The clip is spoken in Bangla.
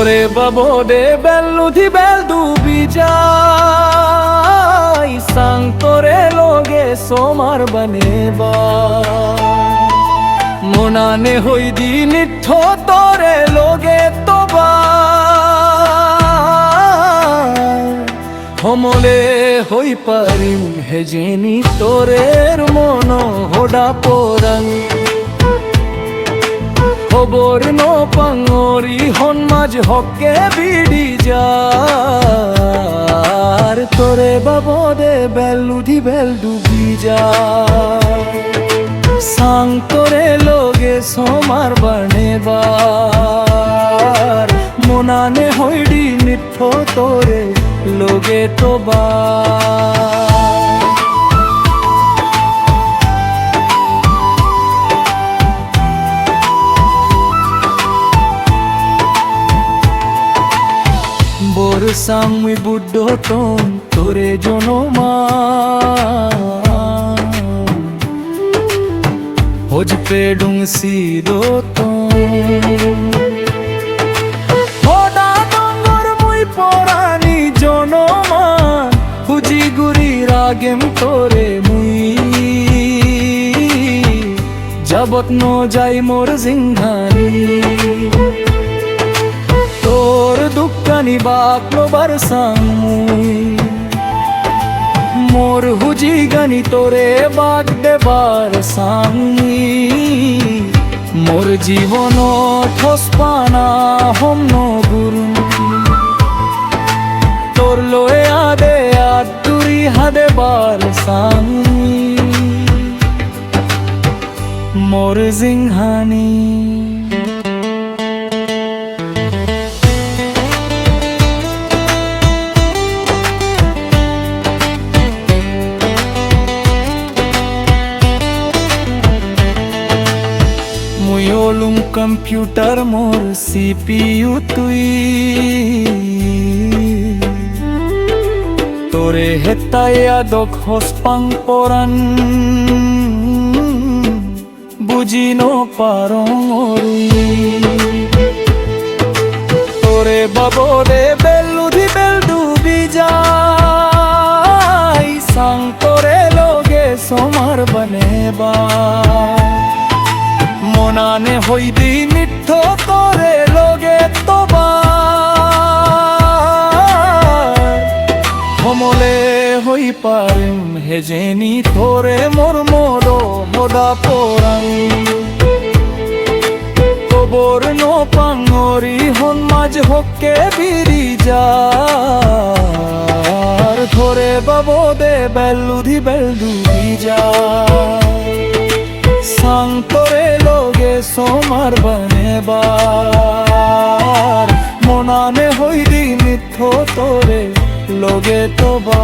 তোরে বাবদে বেলুধি বেল ডুবি যাই সাং তোরে লগে সোমার বনেবা মনানে হই দি নিঠ্ঠ তোরে লগে তোবা হমলে হই পারিম হেজেনি তোরের মন হোডা পোরাং খবর নপাঙরি হন মাঝ হকে বিড়ি যার তোরে বাবদে বেলুধি বেল ডুবি যা সাং তোরে লগে সোমার বনেবার মনানে হইডি নিঠ্ঠ তোরে লগে তোবা বোর সাংমি বুদ্ধ টন তোরে জনমা হোজ পেডুং সিদো হোডা ডঙ্গর মুই পরানি জনমা হুজি গুরি রাগেম তোরে মুই যাবত ন যাই মোর জিংঘানি তোর দুঃখানি বাকলোবার সাংমুই মোর হুজি গানি তোরে বাগ দেবার সাংমি মোর জীবন ঠসপানা হম নগুরু তোর লয়ে আদে আদুরি হাদে বার সাংমি মোর জিংহানি মুয়লুম কম্পিউটার মোর সিপিইউ তুই তোরে হেতায়া দক হসপাং পরান বুঝি ন পারঙরি তোরে বাবদে বেলুধি বেল ডুবি যাই সাং তোরে লগে সোমার বনেবা মনানে হই দি নিঠ্ঠ তোরে লগে তোবা হমলে হই পারিম হেজেনি তোরে মোর মোর হোডা পোরাং কবর নপাঙরি হন মাঝ হকে বিড়ি যার তোরে বাবদে বেলুধি বেল ডুবি যা সাং তোরে লগে সোমার বনেবার মনানে হইদি মিথ্য তোরে লগে তোবা।